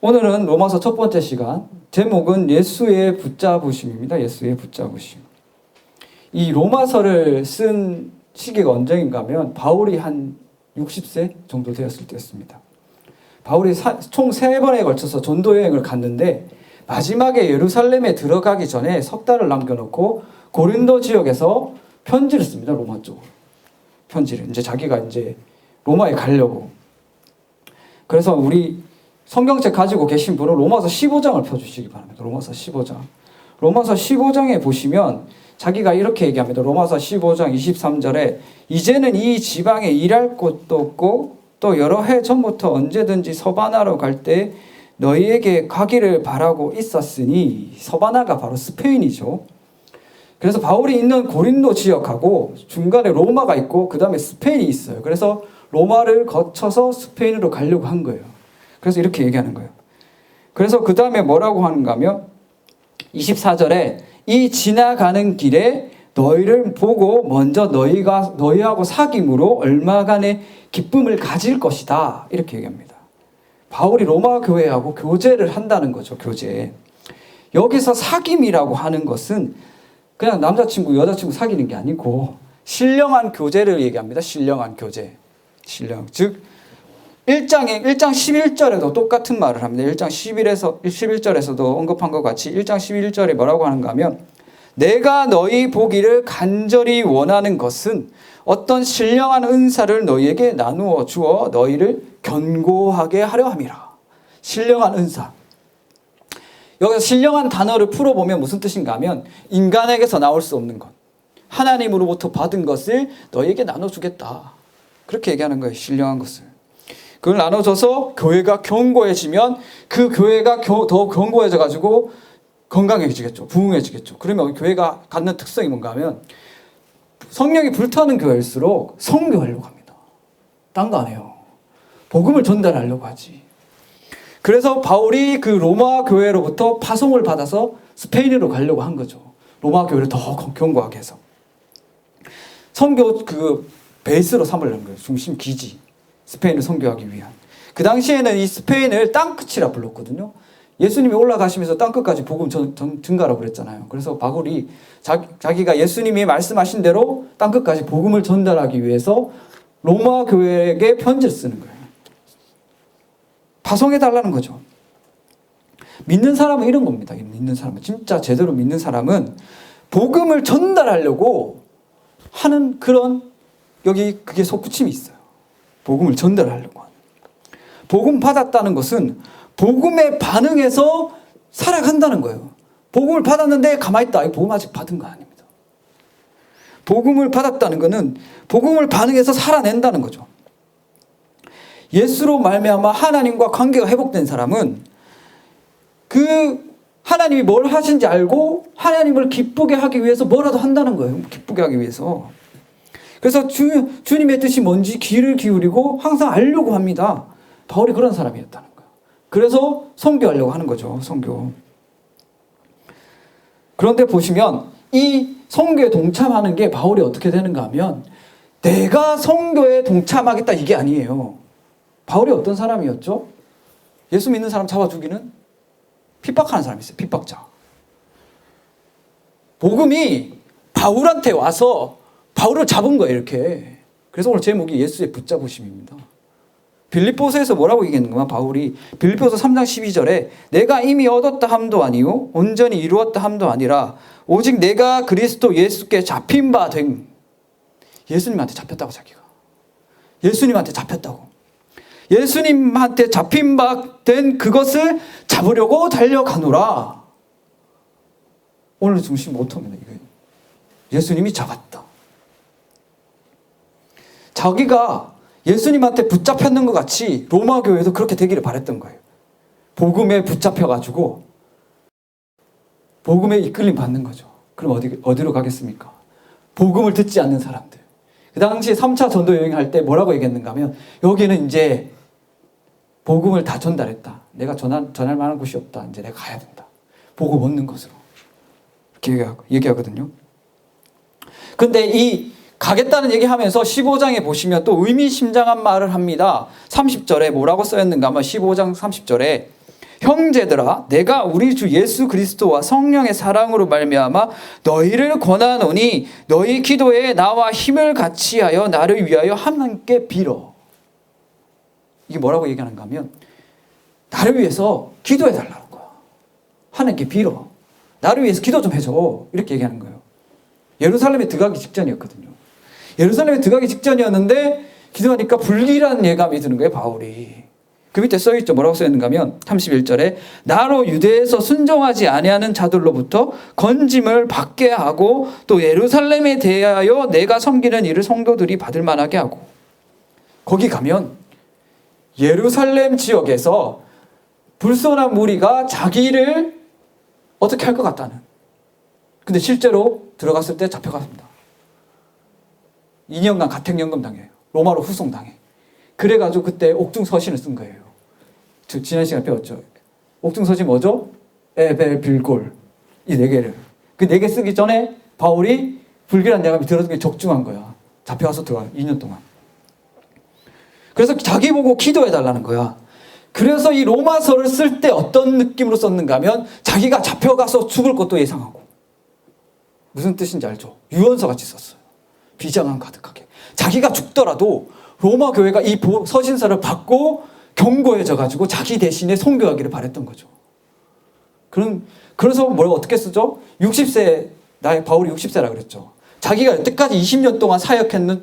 오늘은 로마서 첫 번째 시간, 제목은 예수의 붙잡으심입니다. 예수의 붙잡으심. 이 로마서를 쓴 시기가 언제인가 하면 바울이 한 60세 정도 되었을 때였습니다. 바울이 총 3번에 걸쳐서 전도 여행을 갔는데 마지막에 예루살렘에 들어가기 전에 석 달을 남겨놓고 고린도 지역에서 편지를 씁니다. 로마 쪽으로. 편지를. 이제 자기가 이제 로마에 가려고. 그래서 우리 성경책 가지고 계신 분은 로마서 15장을 펴주시기 바랍니다. 로마서 15장. 로마서 15장에 보시면 자기가 이렇게 얘기합니다. 로마서 15장 23절에 이제는 이 지방에 일할 곳도 없고 또 여러 해 전부터 언제든지 서바나로 갈 때 너희에게 가기를 바라고 있었으니, 서바나가 바로 스페인이죠. 그래서 바울이 있는 고린도 지역하고 중간에 로마가 있고 그 다음에 스페인이 있어요. 그래서 로마를 거쳐서 스페인으로 가려고 한 거예요. 그래서 이렇게 얘기하는 거예요. 그래서 그 다음에 뭐라고 하는가 하면 24절에 이 지나가는 길에 너희를 보고 먼저 너희하고 사귐으로 얼마간의 기쁨을 가질 것이다. 이렇게 얘기합니다. 바울이 로마 교회하고 교제를 한다는 거죠. 교제. 여기서 사귐이라고 하는 것은 그냥 남자친구, 여자친구 사귀는 게 아니고 신령한 교제를 얘기합니다. 신령한 교제. 즉 1장 11절에도 똑같은 말을 합니다. 1장 11절에서도 언급한 것 같이 1장 11절에 뭐라고 하는가 하면 내가 너희 보기를 간절히 원하는 것은 어떤 신령한 은사를 너희에게 나누어 주어 너희를 견고하게 하려 함이라. 신령한 은사. 여기서 신령한 단어를 풀어보면 무슨 뜻인가 하면 인간에게서 나올 수 없는 것. 하나님으로부터 받은 것을 너희에게 나눠주겠다. 그렇게 얘기하는 거예요. 신령한 것을. 그걸 나눠줘서 교회가 견고해지면 그 교회가 더 견고해져가지고 건강해지겠죠. 부흥해지겠죠. 그러면 교회가 갖는 특성이 뭔가 하면 성령이 불타는 교회일수록 선교하려고 합니다. 딴 거 안 해요. 복음을 전달하려고 하지. 그래서 바울이 그 로마 교회로부터 파송을 받아서 스페인으로 가려고 한 거죠. 로마 교회를 더 견고하게 해서. 선교 그 베이스로 삼으려는 거예요. 중심 기지. 스페인을 선교하기 위한. 그 당시에는 이 스페인을 땅끝이라 불렀거든요. 예수님이 올라가시면서 땅끝까지 복음 증가라고 그랬잖아요. 그래서 바울이 자기가 예수님이 말씀하신 대로 땅끝까지 복음을 전달하기 위해서 로마 교회에게 편지를 쓰는 거예요. 파송해달라는 거죠. 믿는 사람은 이런 겁니다. 믿는 사람은, 진짜 제대로 믿는 사람은 복음을 전달하려고 하는 그런 여기 그게 속붙임이 있어요. 복음을 전달하려고 하는. 복음 받았다는 것은 복음에 반응해서 살아간다는 거예요. 복음을 받았는데 가만히 있다. 복음 아직 받은 거 아닙니다. 복음을 받았다는 것은 복음을 반응해서 살아낸다는 거죠. 예수로 말미암아 하나님과 관계가 회복된 사람은 그 하나님이 뭘 하신지 알고 하나님을 기쁘게 하기 위해서 뭐라도 한다는 거예요. 기쁘게 하기 위해서. 그래서 주님의 뜻이 뭔지 귀를 기울이고 항상 알려고 합니다. 바울이 그런 사람이었다는 거예요. 그래서 선교하려고 하는 거죠. 선교. 그런데 보시면 이 선교에 동참하는 게 바울이 어떻게 되는가 하면 내가 선교에 동참하겠다 이게 아니에요. 바울이 어떤 사람이었죠? 예수 믿는 사람 잡아 죽이는 핍박하는 사람이 있어요. 핍박자. 복음이 바울한테 와서 바울을 잡은 거예요. 이렇게. 그래서 오늘 제목이 예수의 붙잡으심입니다. 빌립보서에서 뭐라고 얘기했는가? 바울이 빌립보서 3장 12절에 내가 이미 얻었다 함도 아니요 온전히 이루었다 함도 아니라 오직 내가 그리스도 예수께 잡힌 바 된. 예수님한테 잡혔다고. 자기가 예수님한테 잡혔다고. 예수님한테 잡힌 바 된 그것을 잡으려고 달려가노라. 오늘 중심 모토입니다. 이거 예수님이 잡았다. 자기가 예수님한테 붙잡혔는 것 같이 로마 교회에서 그렇게 되기를 바랬던 거예요. 복음에 붙잡혀가지고 복음에 이끌림 받는 거죠. 그럼 어디로 가겠습니까? 복음을 듣지 않는 사람들. 그 당시에 3차 전도 여행할 때 뭐라고 얘기했는가 하면 여기는 이제 복음을 다 전달했다. 내가 전할 만한 곳이 없다. 이제 내가 가야 된다. 복음 얻는 것으로. 이렇게 얘기하거든요. 근데 이 가겠다는 얘기하면서 15장에 보시면 또 의미심장한 말을 합니다. 30절에 뭐라고 써있는가 하면 15장 30절에 형제들아, 내가 우리 주 예수 그리스도와 성령의 사랑으로 말미암아 너희를 권하노니 너희 기도에 나와 힘을 같이 하여 나를 위하여 하나님께 빌어. 이게 뭐라고 얘기하는가 하면 나를 위해서 기도해 달라는 거야. 하나님께 빌어. 나를 위해서 기도 좀 해줘. 이렇게 얘기하는 거예요. 예루살렘에 들어가기 직전이었거든요. 예루살렘에 들어가기 직전이었는데 기도하니까 불길한 예감이 드는 거예요, 바울이. 그 밑에 써있죠. 뭐라고 써있는가 하면 31절에 나로 유대에서 순종하지 아니하는 자들로부터 건짐을 받게 하고 또 예루살렘에 대하여 내가 섬기는 일을 성도들이 받을 만하게 하고. 거기 가면 예루살렘 지역에서 불순한 무리가 자기를 어떻게 할 것 같다는. 근데 실제로 들어갔을 때 잡혀갔습니다. 2년간 가택연금 당해요. 로마로 후송당해. 그래가지고 그때 옥중서신을 쓴 거예요. 지난 시간에 배웠죠. 옥중서신 뭐죠? 에벨, 빌골. 이 네 개를. 그 네 개 쓰기 전에 바울이 불길한 예감이 들어준 게 적중한 거야. 잡혀가서 들어가 2년 동안. 그래서 자기 보고 기도해달라는 거야. 그래서 이 로마서를 쓸 때 어떤 느낌으로 썼는가 하면 자기가 잡혀가서 죽을 것도 예상하고. 무슨 뜻인지 알죠? 유언서 같이 썼어요. 비장함 가득하게. 자기가 죽더라도 로마 교회가 이 서신서를 받고 견고해져 가지고 자기 대신에 선교하기를 바랬던 거죠. 그래서 뭘 어떻게 쓰죠? 60세, 바울이 60세라 그랬죠. 자기가 여태까지 20년 동안 사역했는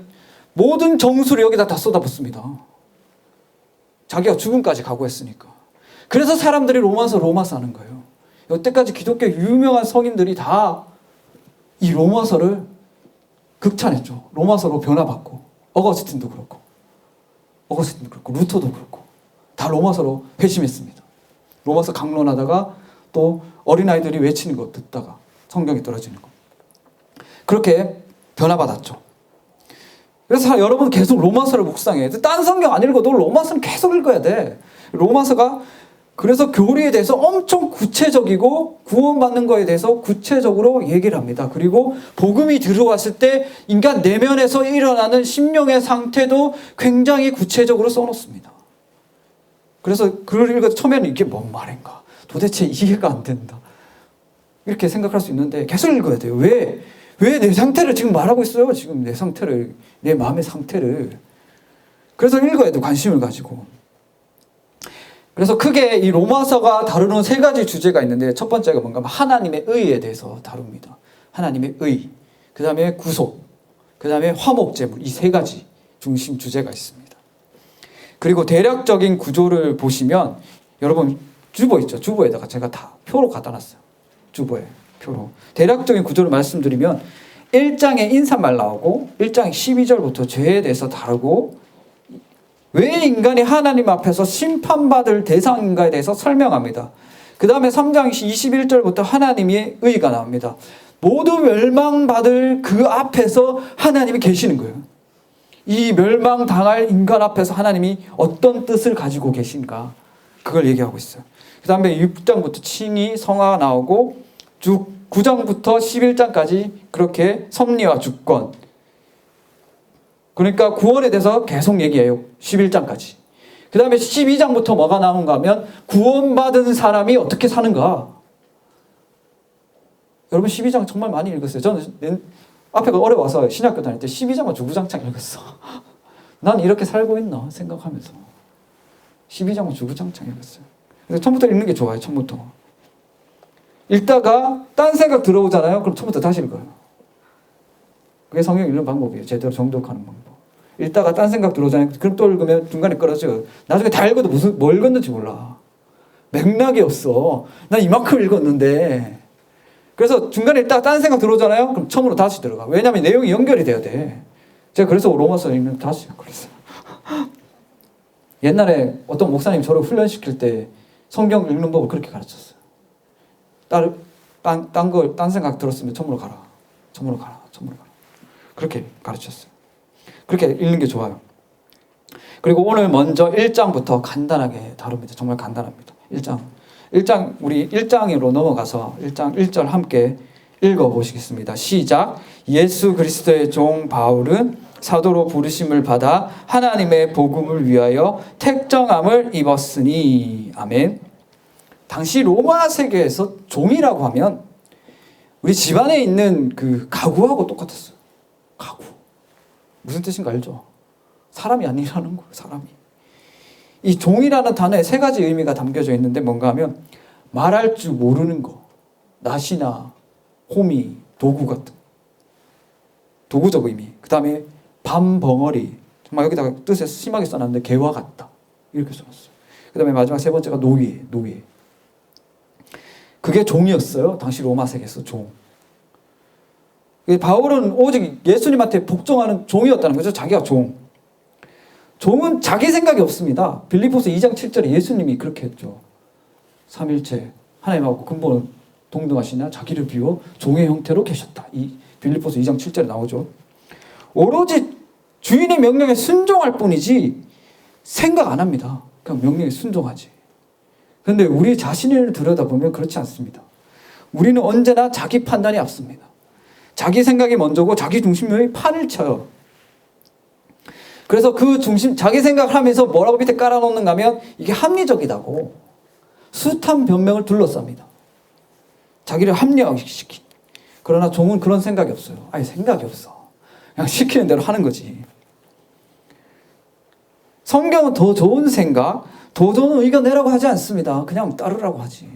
모든 정수를 여기다 다 쏟아붓습니다. 자기가 죽음까지 각오했으니까. 그래서 사람들이 로마서 하는 거예요. 여태까지 기독교 유명한 성인들이 다 이 로마서를 극찬했죠. 로마서로 변화받고. 어거스틴도 그렇고 루터도 그렇고 다 로마서로 회심했습니다. 로마서 강론하다가 또 어린아이들이 외치는 거 듣다가 성경이 떨어지는 거. 그렇게 변화받았죠. 그래서 여러분 계속 로마서를 묵상해야 돼. 딴 성경 안 읽어도 로마서는 계속 읽어야 돼. 로마서가 그래서 교리에 대해서 엄청 구체적이고 구원받는 거에 대해서 구체적으로 얘기를 합니다. 그리고 복음이 들어왔을 때 인간 내면에서 일어나는 심령의 상태도 굉장히 구체적으로 써놓습니다. 그래서 글을 읽어도 처음에는 이게 뭔 말인가? 도대체 이해가 안 된다. 이렇게 생각할 수 있는데 계속 읽어야 돼요. 왜 내 상태를 지금 말하고 있어요? 지금 내 상태를, 내 마음의 상태를. 그래서 읽어야 돼요. 관심을 가지고. 그래서 크게 이 로마서가 다루는 세 가지 주제가 있는데 첫 번째가 뭔가 하나님의 의에 대해서 다룹니다. 하나님의 의, 그 다음에 구속, 그 다음에 화목제물, 이 세 가지 중심 주제가 있습니다. 그리고 대략적인 구조를 보시면 여러분 주보 있죠. 주보에다가 제가 다 표로 갖다 놨어요. 주보에 표로. 대략적인 구조를 말씀드리면 1장에 인사말 나오고 1장 12절부터 죄에 대해서 다루고 왜 인간이 하나님 앞에서 심판받을 대상인가에 대해서 설명합니다. 그 다음에 3장 21절부터 하나님의 의가 나옵니다. 모두 멸망받을 그 앞에서 하나님이 계시는 거예요. 이 멸망당할 인간 앞에서 하나님이 어떤 뜻을 가지고 계신가, 그걸 얘기하고 있어요. 그 다음에 6장부터 칭의, 성화가 나오고 9장부터 11장까지 그렇게 섭리와 주권, 그러니까 구원에 대해서 계속 얘기해요. 11장까지. 그 다음에 12장부터 뭐가 나오는가 하면 구원받은 사람이 어떻게 사는가. 여러분 12장 정말 많이 읽었어요. 저는 앞에가 어려워서 신학교 다닐 때 12장만 주구장창 읽었어. 난 이렇게 살고 있나 생각하면서 12장만 주구장창 읽었어요. 그래서 처음부터 읽는 게 좋아요. 처음부터. 읽다가 딴 생각 들어오잖아요. 그럼 처음부터 다시 읽어요. 그게 성경 읽는 방법이에요. 제대로 정독하는 방법. 읽다가 딴 생각 들어오잖아요. 그럼 또 읽으면 중간에 끊어져요. 나중에 다 읽어도 뭘 읽었는지 몰라. 맥락이 없어. 난 이만큼 읽었는데. 그래서 중간에 읽다가 딴 생각 들어오잖아요. 그럼 처음으로 다시 들어가. 왜냐하면 내용이 연결이 돼야 돼. 제가 그래서 로마서 읽는 다시 그랬어요. 옛날에 어떤 목사님 저를 훈련시킬 때 성경 읽는 법을 그렇게 가르쳤어요. 딴 생각 들었으면 처음으로 가라. 처음으로 가라. 그렇게 가르쳤어요. 그렇게 읽는 게 좋아요. 그리고 오늘 먼저 1장부터 간단하게 다룹니다. 정말 간단합니다. 1장 우리 1장으로 넘어가서 1장 1절 함께 읽어보시겠습니다. 시작. 예수 그리스도의 종 바울은 사도로 부르심을 받아 하나님의 복음을 위하여 택정함을 입었으니. 아멘. 당시 로마 세계에서 종이라고 하면 우리 집안에 있는 그 가구하고 똑같았어요. 가구. 무슨 뜻인가 알죠? 사람이 아니라는 거예요. 사람이. 이 종이라는 단어에 세 가지 의미가 담겨져 있는데 뭔가 하면 말할 줄 모르는 거. 낫이나 호미, 도구 같은 도구적 의미. 그 다음에 밤벙어리. 정말 여기다가 뜻에 심하게 써놨는데 개와 같다. 이렇게 써놨어요. 그 다음에 마지막 세 번째가 노예. 그게 종이었어요. 당시 로마 세계에서 종. 바울은 오직 예수님한테 복종하는 종이었다는 거죠. 자기가 종. 종은 자기 생각이 없습니다. 빌립보서 2장 7절에 예수님이 그렇게 했죠. 삼일체 하나님하고 근본 동등하시나 자기를 비워 종의 형태로 계셨다. 이 빌립보서 2장 7절에 나오죠. 오로지 주인의 명령에 순종할 뿐이지 생각 안 합니다. 그냥 명령에 순종하지. 그런데 우리 자신을 들여다보면 그렇지 않습니다. 우리는 언제나 자기 판단이 앞섭니다. 자기 생각이 먼저고 자기 중심의 판을 쳐요. 그래서 그 중심, 자기 생각을 하면서 뭐라고 밑에 깔아놓는가 하면 이게 합리적이다고 숱한 변명을 둘러쌉니다. 자기를 합리화시키. 그러나 종은 그런 생각이 없어요. 아예 생각이 없어. 그냥 시키는 대로 하는 거지. 성경은 더 좋은 생각, 더 좋은 의견 내라고 하지 않습니다. 그냥 따르라고 하지.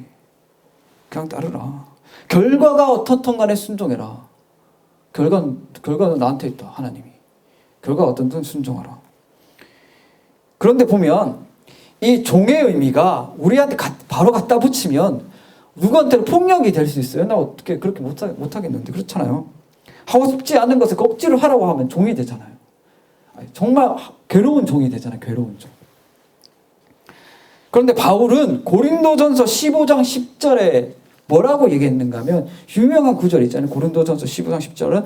그냥 따르라. 결과가 어떻든 간에 순종해라. 결과는 나한테 있다. 하나님이. 결과가 어떤든 순종하라. 그런데 보면 이 종의 의미가 우리한테 바로 갖다 붙이면 누구한테는 폭력이 될 수 있어요. 나 어떻게 그렇게 못하겠는데. 그렇잖아요. 하고 싶지 않은 것을 억지로 하라고 하면 종이 되잖아요. 정말 괴로운 종이 되잖아요. 괴로운 종. 그런데 바울은 고린도전서 15장 10절에 뭐라고 얘기했는가 하면 유명한 구절 있잖아요. 고린도전서 15장 10절은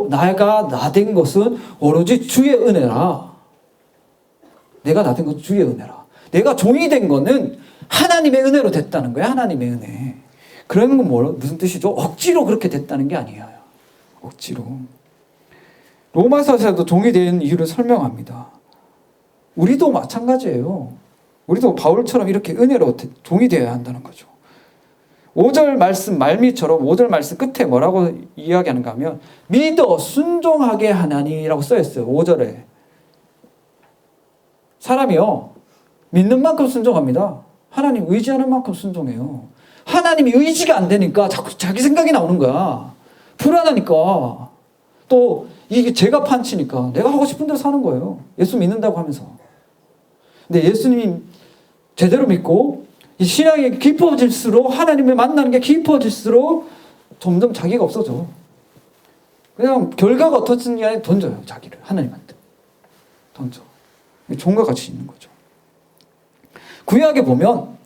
내가 나된 것은 오로지 주의 은혜라. 내가 나된 것은 주의 은혜라. 내가 종이 된 거는 하나님의 은혜로 됐다는 거야. 하나님의 은혜. 그런 건 무슨 뜻이죠? 억지로 그렇게 됐다는 게 아니에요. 억지로. 로마서에서도 종이 된 이유를 설명합니다. 우리도 마찬가지예요. 우리도 바울처럼 이렇게 은혜로 종이 되어야 한다는 거죠. 5절 말씀 말미처럼 5절 말씀 끝에 뭐라고 이야기하는가 하면 믿어 순종하게 하나니라고 써있어요. 5절에. 사람이요. 믿는 만큼 순종합니다. 하나님 의지하는 만큼 순종해요. 하나님이 의지가 안 되니까 자꾸 자기 생각이 나오는 거야. 불안하니까. 또 이게 제가 판치니까 내가 하고 싶은 대로 사는 거예요. 예수 믿는다고 하면서. 근데 예수님 제대로 믿고 이 신앙이 깊어질수록 하나님을 만나는 게 깊어질수록 점점 자기가 없어져. 그냥 결과가 어떻든지 간에 던져요. 자기를 하나님한테. 던져. 종과 같이 있는 거죠. 구약에 보면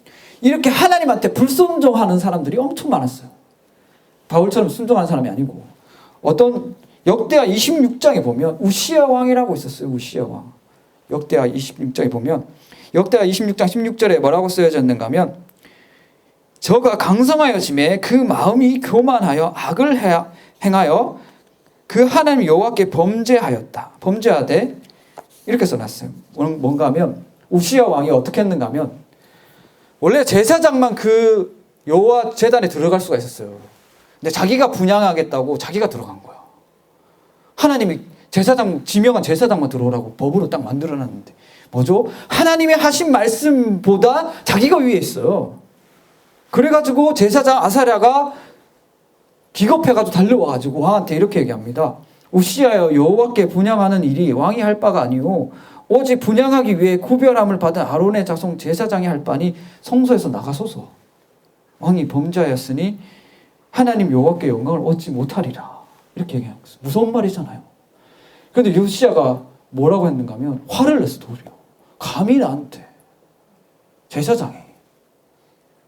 이렇게 하나님한테 불순종하는 사람들이 엄청 많았어요. 바울처럼 순종하는 사람이 아니고 어떤 역대하 26장에 보면 우시야 왕이라고 있었어요. 우시야 왕. 역대하 26장에 보면 역대하 26장 16절에 뭐라고 쓰여졌는가 하면 저가 강성하여짐에 그 마음이 교만하여 악을 행하여 그 하나님 여호와께 범죄하였다. 범죄하되 이렇게 써놨어요. 뭔가 하면 우시야 왕이 어떻게 했는가 하면 원래 제사장만 그 여호와 제단에 들어갈 수가 있었어요. 근데 자기가 분향하겠다고 자기가 들어간 거야. 하나님이 지명한 제사장만 들어오라고 법으로 딱 만들어놨는데 뭐죠? 하나님의 하신 말씀보다 자기가 위에 있어요. 그래가지고 제사장 아사랴가 기겁해가지고 달려와가지고 왕한테 이렇게 얘기합니다. 우시야여 여호와께 분향하는 일이 왕이 할 바가 아니오 오직 분향하기 위해 구별함을 받은 아론의 자손 제사장이 할 바니 성소에서 나가소서. 왕이 범죄하였으니 하나님 여호와께 영광을 얻지 못하리라. 이렇게 얘기하는 거예요. 무서운 말이잖아요. 그런데 요시야가 뭐라고 했는가 하면 화를 냈어. 도리어. 감히 나한테 제사장이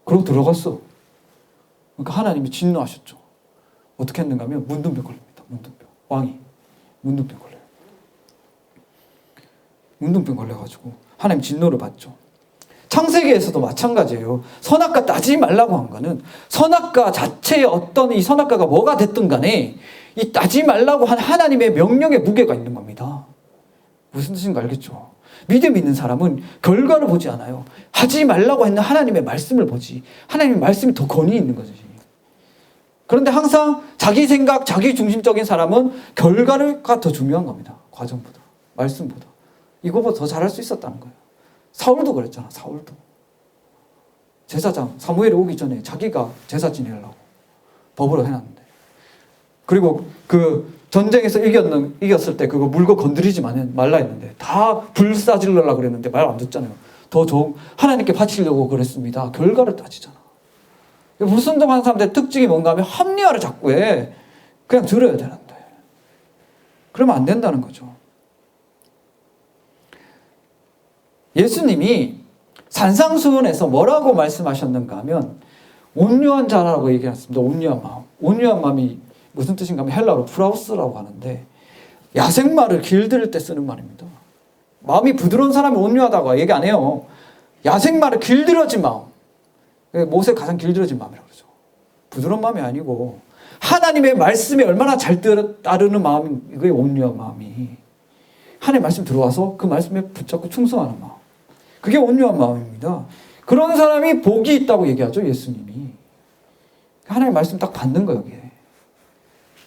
그러고 들어갔어. 그러니까 하나님이 진노하셨죠. 어떻게 했는가 하면 문둥병 걸립니다. 문둥병. 왕이 문둥병 걸려요. 문둥병 걸려가지고 하나님 진노를 받죠. 창세기에서도 마찬가지예요. 선악과 따지지 말라고 한 거는 선악과 자체의 어떤 이 선악과가 뭐가 됐든 간에 이 따지지 말라고 한 하나님의 명령의 무게가 있는 겁니다. 무슨 뜻인가 알겠죠? 믿음 있는 사람은 결과를 보지 않아요. 하지 말라고 했는 하나님의 말씀을 보지. 하나님의 말씀이 더 권위 있는 거지. 그런데 항상 자기 생각, 자기 중심적인 사람은 결과가 더 중요한 겁니다. 과정보다, 말씀보다. 이거보다 더 잘할 수 있었다는 거예요. 사울도 그랬잖아. 사울도. 제사장 사무엘이 오기 전에 자기가 제사 지내려고 법으로 해놨는데, 그리고 그 전쟁에서 이겼을 때 그거 물고 건드리지 말라 했는데 다 불사질러라 그랬는데 말 안 듣잖아요. 더 좋은 하나님께 바치려고 그랬습니다. 결과를 따지잖아. 불순종하는 사람들의 특징이 뭔가 하면 합리화를 자꾸 해. 그냥 들어야 되는데 그러면 안 된다는 거죠. 예수님이 산상수훈에서 뭐라고 말씀하셨는가 하면 온유한 자라고 얘기했습니다. 온유한 마음. 온유한 마음이 무슨 뜻인가 하면 헬라어로 프라우스라고 하는데 야생마를 길들일 때 쓰는 말입니다. 마음이 부드러운 사람이 온유하다고 얘기 안 해요. 야생마를 길들여진 마음. 못에 가장 길들여진 마음이라고 그러죠. 부드러운 마음이 아니고 하나님의 말씀에 얼마나 잘 따르는 마음이, 이게 온유한 마음이. 하나님의 말씀 들어와서 그 말씀에 붙잡고 충성하는 마음. 그게 온유한 마음입니다. 그런 사람이 복이 있다고 얘기하죠, 예수님이. 하나님의 말씀 딱 받는 거예요, 여기에.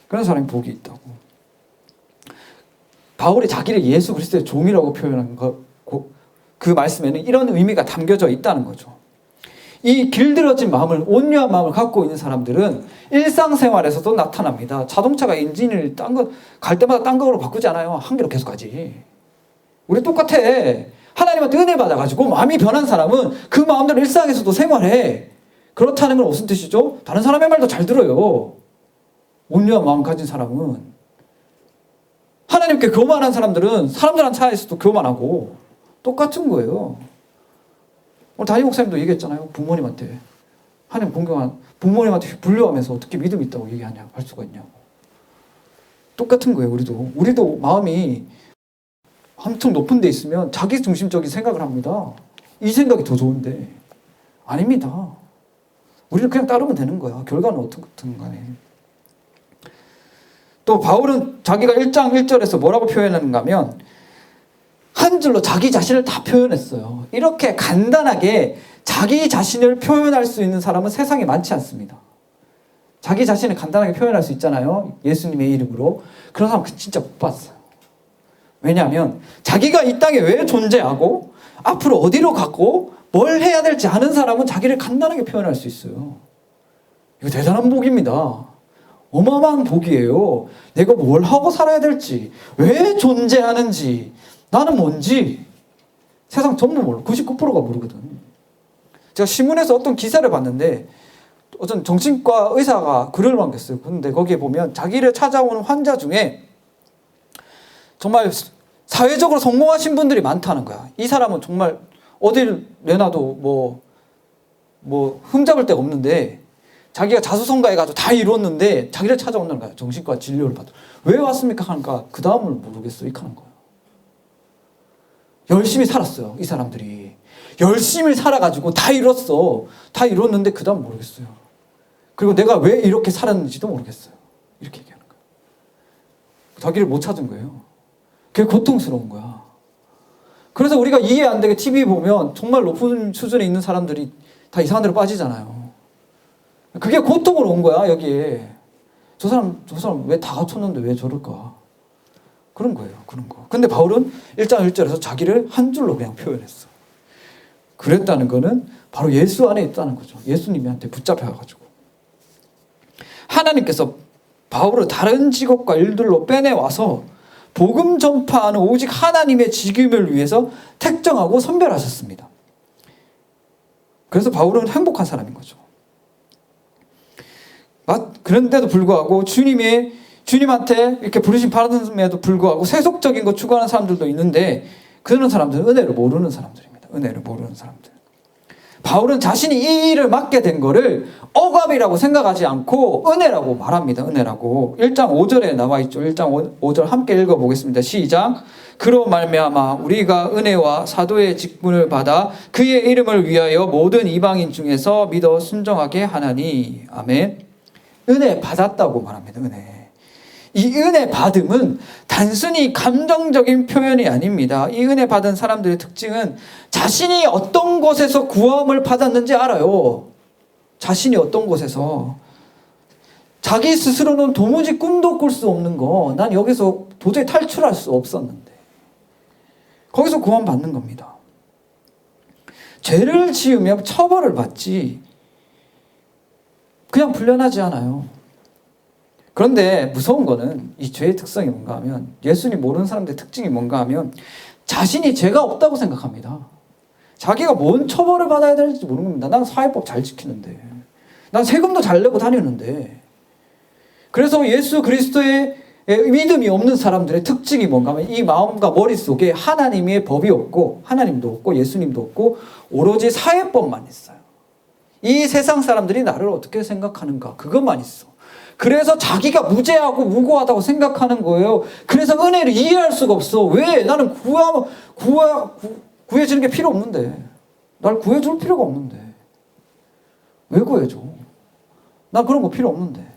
그런 사람이 복이 있다고. 바울이 자기를 예수 그리스도의 종이라고 표현한 그 말씀에는 이런 의미가 담겨져 있다는 거죠. 이 길들여진 마음을, 온유한 마음을 갖고 있는 사람들은 일상생활에서도 나타납니다. 자동차가 엔진을 갈 때마다 딴 거로 바꾸지 않아요. 한 개로 계속 가지. 우리 똑같아. 하나님한테 은혜 받아가지고 마음이 변한 사람은 그 마음대로 일상에서도 생활해. 그렇다는 건 무슨 뜻이죠? 다른 사람의 말도 잘 들어요. 온유한 마음 가진 사람은. 하나님께 교만한 사람들은 사람들 사이에서도 교만하고 똑같은 거예요. 오늘 담임 목사님도 얘기했잖아요. 부모님한테 하나님 공경한 부모님한테 불려하면서 어떻게 믿음이 있다고 얘기하냐, 할 수가 있냐고. 똑같은 거예요. 우리도 마음이 엄청 높은 데 있으면 자기 중심적인 생각을 합니다. 이 생각이 더 좋은데 아닙니다. 우리는 그냥 따르면 되는 거야. 결과는 어떻든 간에. 또 바울은 자기가 1장 1절에서 뭐라고 표현하는가 하면 한 줄로 자기 자신을 다 표현했어요. 이렇게 간단하게 자기 자신을 표현할 수 있는 사람은 세상에 많지 않습니다. 자기 자신을 간단하게 표현할 수 있잖아요. 예수님의 이름으로. 그런 사람 진짜 못 봤어요. 왜냐하면 자기가 이 땅에 왜 존재하고 앞으로 어디로 갔고 뭘 해야 될지 아는 사람은 자기를 간단하게 표현할 수 있어요. 이거 대단한 복입니다. 어마어마한 복이에요. 내가 뭘 하고 살아야 될지, 왜 존재하는지, 나는 뭔지 세상 전부 몰라. 99%가 모르거든. 제가 신문에서 어떤 기사를 봤는데 어떤 정신과 의사가 글을 남겼어요. 근데 거기에 보면 자기를 찾아오는 환자 중에 정말 사회적으로 성공하신 분들이 많다는 거야. 이 사람은 정말 어딜 내놔도 뭐 흠잡을 데가 없는데 자기가 자수성가해가지고 다 이뤘는데 자기를 찾아온다는 거야. 정신과 진료를 받아. 왜 왔습니까? 하니까 그 다음을 모르겠어. 이렇게 하는 거야. 열심히 살았어요. 이 사람들이. 열심히 살아가지고 다 이뤘어. 다 이뤘는데 그 다음 모르겠어요. 그리고 내가 왜 이렇게 살았는지도 모르겠어요. 이렇게 얘기하는 거야. 자기를 못 찾은 거예요. 그게 고통스러운 거야. 그래서 우리가 이해 안 되게 TV 보면 정말 높은 수준에 있는 사람들이 다 이상한 데로 빠지잖아요. 그게 고통으로 온 거야, 여기에. 저 사람 왜 다 갖췄는데 왜 저럴까? 그런 거예요, 그런 거. 근데 바울은 1장 1절에서 자기를 한 줄로 그냥 표현했어. 그랬다는 거는 바로 예수 안에 있다는 거죠. 예수님한테 붙잡혀가지고. 하나님께서 바울을 다른 직업과 일들로 빼내와서 복음 전파하는 오직 하나님의 직임을 위해서 택정하고 선별하셨습니다. 그래서 바울은 행복한 사람인 거죠. 그런데도 불구하고 주님한테 이렇게 부르심 받음에도 불구하고 세속적인 거 추구하는 사람들도 있는데 그런 사람들은 은혜를 모르는 사람들입니다. 은혜를 모르는 사람들. 바울은 자신이 이 일을 맡게 된 거를 억압이라고 생각하지 않고 은혜라고 말합니다. 은혜라고. 1장 5절에 나와 있죠. 1장 5절 함께 읽어보겠습니다. 시작. 그로 말미암아 우리가 은혜와 사도의 직분을 받아 그의 이름을 위하여 모든 이방인 중에서 믿어 순종하게 하나니. 아멘. 은혜 받았다고 말합니다. 은혜. 이 은혜 받음은 단순히 감정적인 표현이 아닙니다. 이 은혜 받은 사람들의 특징은 자신이 어떤 곳에서 구원을 받았는지 알아요. 자신이 어떤 곳에서. 자기 스스로는 도무지 꿈도 꿀 수 없는 거, 난 여기서 도저히 탈출할 수 없었는데 거기서 구원받는 겁니다. 죄를 지으면 처벌을 받지 그냥 풀려나지 않아요. 그런데 무서운 거는 이 죄의 특성이 뭔가 하면, 예수님 모르는 사람들의 특징이 뭔가 하면 자신이 죄가 없다고 생각합니다. 자기가 뭔 처벌을 받아야 될지 모르는 겁니다. 난 사회법 잘 지키는데, 난 세금도 잘 내고 다니는데. 그래서 예수 그리스도의 믿음이 없는 사람들의 특징이 뭔가 하면 이 마음과 머릿속에 하나님의 법이 없고, 하나님도 없고 예수님도 없고 오로지 사회법만 있어요. 이 세상 사람들이 나를 어떻게 생각하는가, 그것만 있어. 그래서 자기가 무죄하고 무고하다고 생각하는 거예요. 그래서 은혜를 이해할 수가 없어. 왜? 나는 구해주는 게 필요 없는데, 날 구해줄 필요가 없는데 왜 구해줘? 난 그런 거 필요 없는데.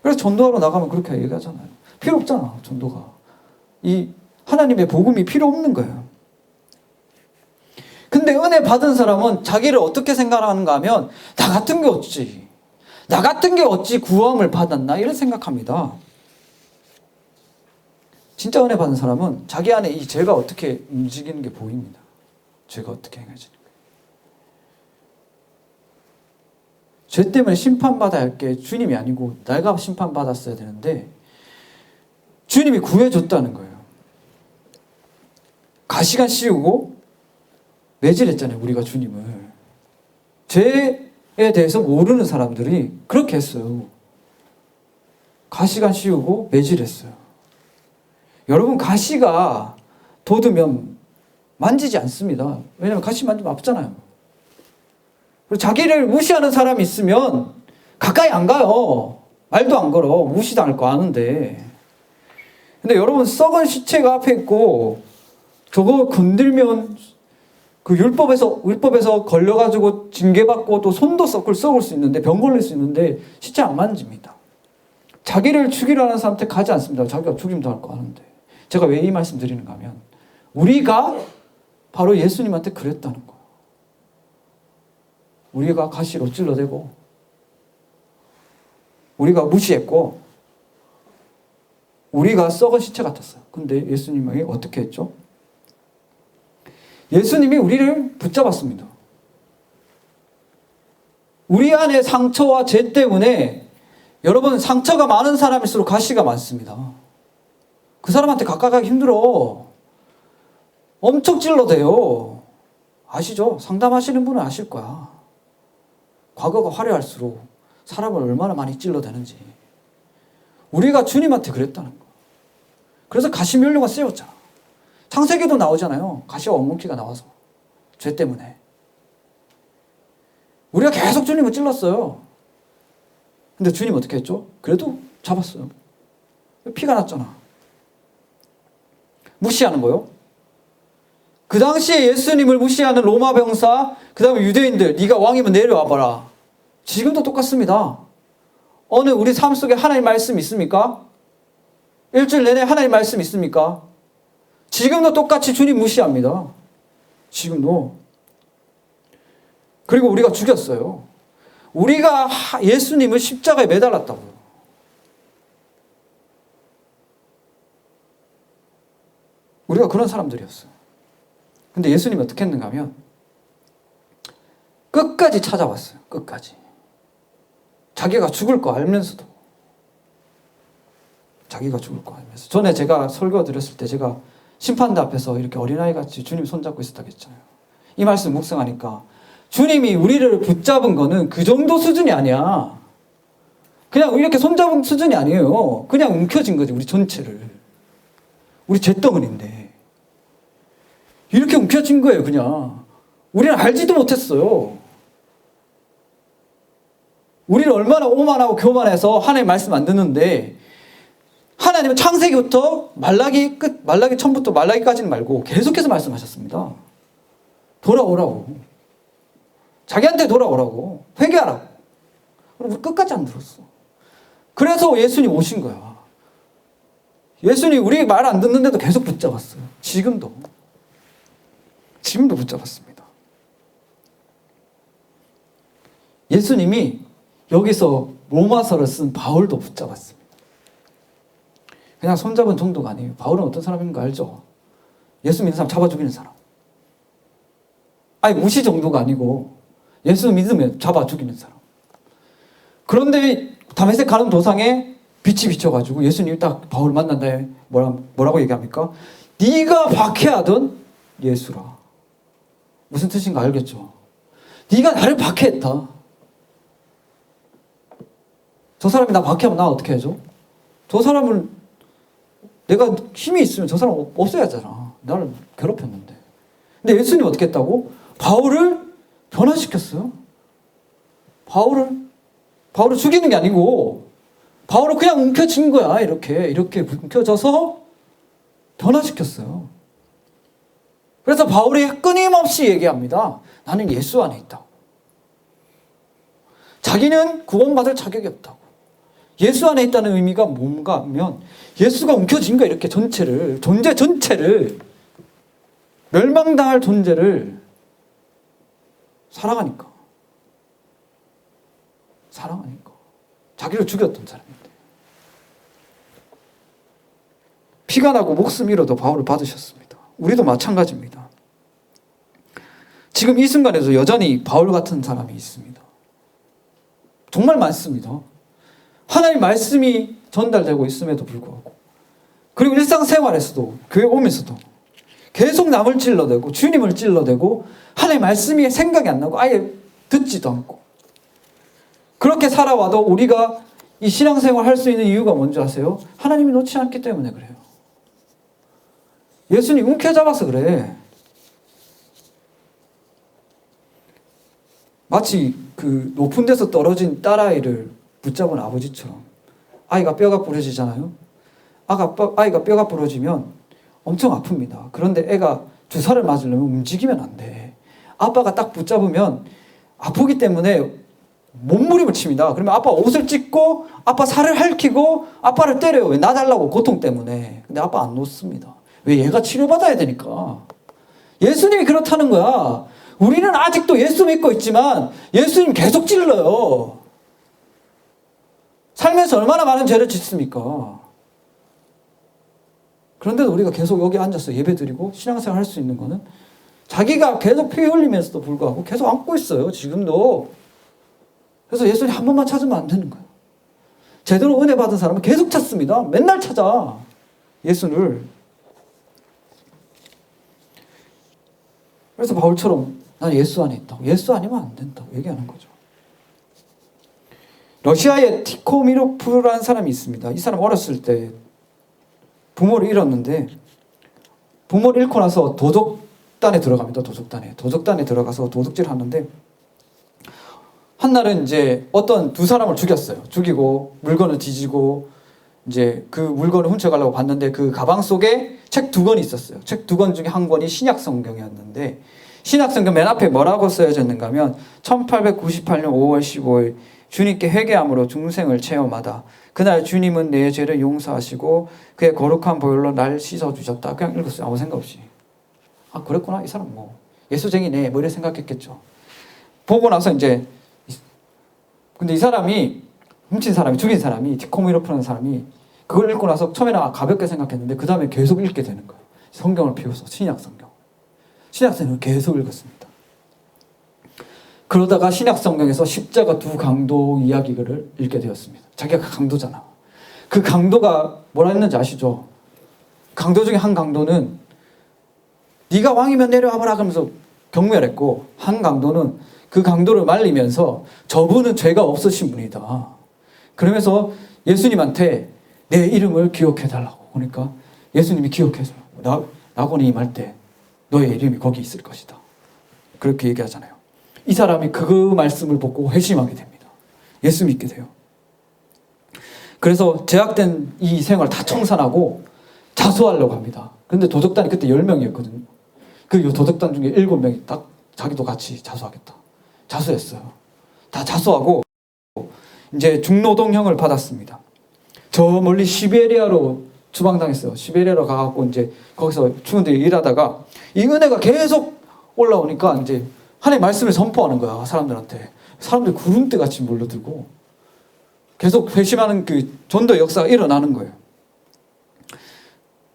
그래서 전도하러 나가면 그렇게 얘기하잖아요. 필요 없잖아, 전도가. 이 하나님의 복음이 필요 없는 거예요. 근데 은혜 받은 사람은 자기를 어떻게 생각하는가 하면, 나 같은 게 어찌 구원을 받았나, 이런 생각합니다. 진짜 은혜 받은 사람은 자기 안에 이 죄가 어떻게 움직이는 게 보입니다. 죄가 어떻게 행해지는 거예요. 죄 때문에 심판받아야 할 게 주님이 아니고 내가 심판받았어야 되는데 주님이 구해줬다는 거예요. 가시관 씌우고 매질했잖아요, 우리가 주님을. 죄에 대해서 모르는 사람들이 그렇게 했어요. 가시관 씌우고 매질했어요. 여러분, 가시가 돋으면 만지지 않습니다. 왜냐하면 가시 만지면 아프잖아요. 그리고 자기를 무시하는 사람이 있으면 가까이 안 가요. 말도 안 걸어. 무시당할 거 아는데. 근데 여러분, 썩은 시체가 앞에 있고 저거 건들면 그 율법에서 걸려가지고 징계받고 또 손도 썩을 수 있는데, 병 걸릴 수 있는데 시체 안 만집니다. 자기를 죽이려 하는 사람한테 가지 않습니다. 자기가 죽임 당할 거 아는데. 제가 왜 이 말씀 드리는가 하면, 우리가 바로 예수님한테 그랬다는 거예요. 우리가 가시로 찔러대고, 우리가 무시했고, 우리가 썩은 시체 같았어요. 근데 예수님이 어떻게 했죠? 예수님이 우리를 붙잡았습니다. 우리 안에 상처와 죄 때문에, 여러분, 상처가 많은 사람일수록 가시가 많습니다. 그 사람한테 가까이 가기 힘들어. 엄청 찔러대요. 아시죠? 상담하시는 분은 아실 거야. 과거가 화려할수록 사람을 얼마나 많이 찔러대는지. 우리가 주님한테 그랬다는 거. 그래서 가시면류가 쓰였잖아. 창세기도 나오잖아요. 가시와 원뭉키가 나와서. 죄 때문에. 우리가 계속 주님을 찔렀어요. 근데 주님 어떻게 했죠? 그래도 잡았어요. 피가 났잖아. 무시하는 거요. 그 당시에 예수님을 무시하는 로마 병사, 그 다음에 유대인들, 네가 왕이면 내려와봐라. 지금도 똑같습니다. 어느 우리 삶 속에 하나님 말씀 있습니까? 일주일 내내 하나님 말씀 있습니까? 지금도 똑같이 주님 무시합니다. 지금도. 그리고 우리가 죽였어요. 우리가 예수님을 십자가에 매달았다고요. 우리가 그런 사람들이었어요. 근데 예수님이 어떻게 했는가 하면 끝까지 찾아왔어요. 끝까지. 자기가 죽을 거 알면서도. 자기가 죽을 거 알면서. 전에 제가 설교 드렸을 때 제가 심판대 앞에서 이렇게 어린아이같이 주님 손잡고 있었다고 했잖아요. 이 말씀 묵상하니까 주님이 우리를 붙잡은 거는 그 정도 수준이 아니야. 그냥 이렇게 손잡은 수준이 아니에요. 그냥 움켜쥔 거지, 우리 전체를. 우리 잿덩어리인데. 이렇게 움켜쥔 거예요, 그냥. 우리는 알지도 못했어요. 우리는 얼마나 오만하고 교만해서 하나님 말씀 안 듣는데, 하나님은 창세기부터 말라기 처음부터 말라기까지는 말고 계속해서 말씀하셨습니다. 돌아오라고. 자기한테 돌아오라고. 회개하라고. 우리 끝까지 안 들었어. 그래서 예수님 오신 거야. 예수님 우리 말 안 듣는데도 계속 붙잡았어요. 지금도 붙잡았습니다. 예수님이 여기서 로마서를 쓴 바울도 붙잡았습니다. 그냥 손잡은 정도가 아니에요. 바울은 어떤 사람인 거 알죠? 예수 믿는 사람 잡아 죽이는 사람. 아니 무시 정도가 아니고 예수 믿으면 잡아 죽이는 사람. 그런데 다메섹 가는 도상에 빛이 비춰가지고 예수님이 딱 바울 만난 다음에 뭐라고 얘기합니까? 네가 박해하던 예수라. 무슨 뜻인가 알겠죠? 네가 나를 박해했다. 저 사람이 나 박해하면 나 어떻게 해줘? 저 사람을 내가 힘이 있으면 저 사람 없애야 하잖아. 나를 괴롭혔는데. 근데 예수님 어떻게 했다고? 바울을 변화시켰어요. 바울을 죽이는 게 아니고 바울은 그냥 움켜쥔 거야. 이렇게 움켜져서 변화시켰어요. 그래서 바울이 끊임없이 얘기합니다. 나는 예수 안에 있다고. 자기는 구원받을 자격이 없다고. 예수 안에 있다는 의미가 뭔가 하면 예수가 움켜쥔 거야. 이렇게 존재 전체를, 멸망당할 존재를 사랑하니까. 자기를 죽였던 사람인데. 피가 나고 목숨 잃어도 바울을 받으셨습니다. 우리도 마찬가지입니다. 지금 이 순간에도 여전히 바울 같은 사람이 있습니다. 정말 많습니다. 하나님의 말씀이 전달되고 있음에도 불구하고, 그리고 일상생활에서도, 교회 오면서도 계속 남을 찔러대고 주님을 찔러대고 하나님의 말씀이 생각이 안 나고 아예 듣지도 않고, 그렇게 살아와도 우리가 이 신앙생활 할 수 있는 이유가 뭔지 아세요? 하나님이 놓지 않기 때문에 그래요. 예수님 움켜잡아서 그래. 마치 그 높은 데서 떨어진 딸아이를 붙잡은 아버지처럼. 아이가 뼈가 부러지잖아요. 아이가 뼈가 부러지면 엄청 아픕니다. 그런데 애가 주사를 맞으려면 움직이면 안 돼. 아빠가 딱 붙잡으면 아프기 때문에 몸부림을 칩니다. 그러면 아빠 옷을 찢고 아빠 살을 핥히고 아빠를 때려요. 왜? 놔달라고, 고통 때문에. 근데 아빠 안 놓습니다. 왜? 얘가 치료받아야 되니까. 예수님이 그렇다는 거야. 우리는 아직도 예수 믿고 있지만 예수님 계속 찔러요. 살면서 얼마나 많은 죄를 짓습니까? 그런데도 우리가 계속 여기 앉아서 예배드리고 신앙생활 할 수 있는 거는 자기가 계속 피 흘리면서도 불구하고 계속 안고 있어요. 지금도. 그래서 예수님 한 번만 찾으면 안 되는 거예요. 제대로 은혜 받은 사람은 계속 찾습니다. 맨날 찾아. 예수를. 그래서 바울처럼 나는 예수 안에 있다고. 예수 아니면 안 된다고 얘기하는 거죠. 러시아에 티코미로프라는 사람이 있습니다. 이 사람 어렸을 때 부모를 잃었는데, 부모를 잃고 나서 도적단에 들어갑니다. 도적단에 들어가서 도둑질 하는데, 한날은 이제 어떤 두 사람을 죽였어요. 죽이고 물건을 뒤지고 이제 그 물건을 훔쳐가려고 봤는데 그 가방 속에 책 2권이 있었어요. 책 2권 중에 한 권이 신약 성경이었는데, 신약 성경 맨 앞에 뭐라고 써져 있는가 하면 1898년 5월 15일 주님께 회개함으로 중생을 체험하다. 그날 주님은 내 죄를 용서하시고 그의 거룩한 보혈로 날 씻어주셨다. 그냥 읽었어요. 아무 생각 없이. 아, 그랬구나. 이 사람 뭐 예수쟁이네. 뭐 이렇게 생각했겠죠. 보고 나서 이제, 근데 이 사람이, 훔친 사람이, 죽인 사람이, 티코미로프라는 사람이 그걸 읽고 나서 처음에는 가볍게 생각했는데 그 다음에 계속 읽게 되는 거예요. 성경을 비워서 신약 성경을 계속 읽었습니다. 그러다가 신약 성경에서 십자가 두 강도 이야기를 읽게 되었습니다. 자기가 강도잖아. 그 강도가 뭐라 했는지 아시죠? 강도 중에 한 강도는 네가 왕이면 내려와봐라 그러면서 경멸했고, 한 강도는 그 강도를 말리면서 저분은 죄가 없으신 분이다. 그러면서 예수님한테 내 이름을 기억해달라고. 그러니까 예수님이 기억해줘요. 나곤이 임할 때 너의 이름이 거기 있을 것이다. 그렇게 얘기하잖아요. 이 사람이 그 말씀을 보고 회심하게 됩니다. 예수 믿게 돼요. 그래서 제약된 이 생활 다 청산하고 자수하려고 합니다. 근데 도적단이 그때 10명이었거든요. 그 도적단 중에 7명이 딱 자기도 같이 자수하겠다. 자수했어요. 다 자수하고 이제 중노동형을 받았습니다. 저 멀리 시베리아로 추방당했어요. 시베리아로 가갖고 이제 거기서 중원들이 일하다가 이 은혜가 계속 올라오니까 이제 하나님의 말씀을 선포하는 거야, 사람들한테. 사람들이 구름대 같이 몰려들고 계속 회심하는 그 전도 역사가 일어나는 거예요.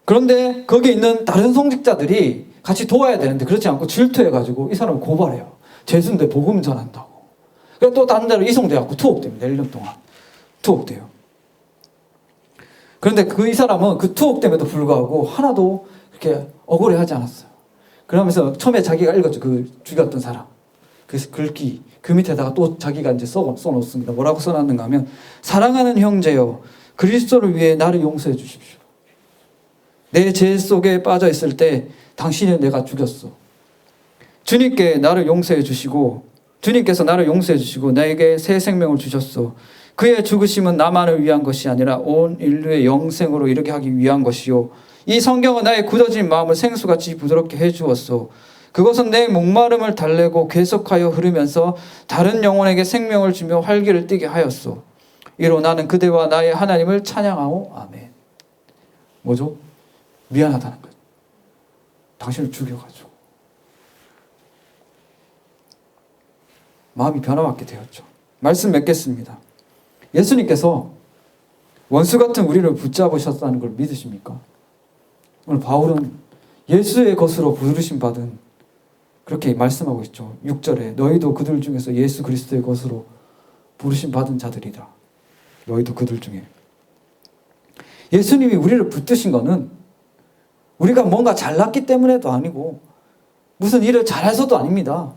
그런데 거기 있는 다른 성직자들이 같이 도와야 되는데 그렇지 않고 질투해가지고 이 사람을 고발해요. 죄수인데 복음 전한다고. 그래서 또 다른 데로 이송돼갖고 투옥됩니다. 1년 동안 투옥돼요. 그런데 이 사람은 그 투옥됨에도 불구하고 하나도 그렇게 억울해하지 않았어요. 그러면서 처음에 자기가 읽었죠. 그 죽였던 사람. 그래서 글귀 그 밑에다가 또 자기가 이제 써놓습니다. 뭐라고 써놨는가 하면 사랑하는 형제여 그리스도를 위해 나를 용서해 주십시오. 내 죄 속에 빠져 있을 때 당신이 내가 죽였어. 주님께서 나를 용서해 주시고 나에게 새 생명을 주셨어. 그의 죽으심은 나만을 위한 것이 아니라 온 인류의 영생으로 이르게 하기 위한 것이요. 이 성경은 나의 굳어진 마음을 생수같이 부드럽게 해주었어. 그것은 내 목마름을 달래고 계속하여 흐르면서 다른 영혼에게 생명을 주며 활기를 띠게 하였어. 이로 나는 그대와 나의 하나님을 찬양하오. 아멘. 뭐죠? 미안하다는 거예요. 당신을 죽여가지고. 마음이 변화받게 되었죠. 말씀 맺겠습니다. 예수님께서 원수 같은 우리를 붙잡으셨다는 걸 믿으십니까? 오늘 바울은 예수의 것으로 부르심 받은 그렇게 말씀하고 있죠. 6절에 너희도 그들 중에서 예수 그리스도의 것으로 부르심 받은 자들이다. 너희도 그들 중에. 예수님이 우리를 붙드신 거는 우리가 뭔가 잘났기 때문에도 아니고 무슨 일을 잘해서도 아닙니다.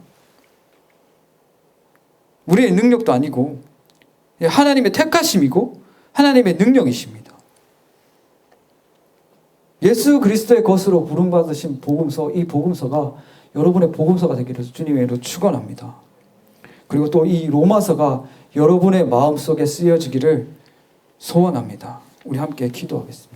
우리의 능력도 아니고 하나님의 택하심이고 하나님의 능력이십니다. 예수 그리스도의 것으로 부름받으신 복음서, 이 복음서가 여러분의 복음서가 되기를 주님의 이름으로 축원합니다. 그리고 또 이 로마서가 여러분의 마음속에 쓰여지기를 소원합니다. 우리 함께 기도하겠습니다.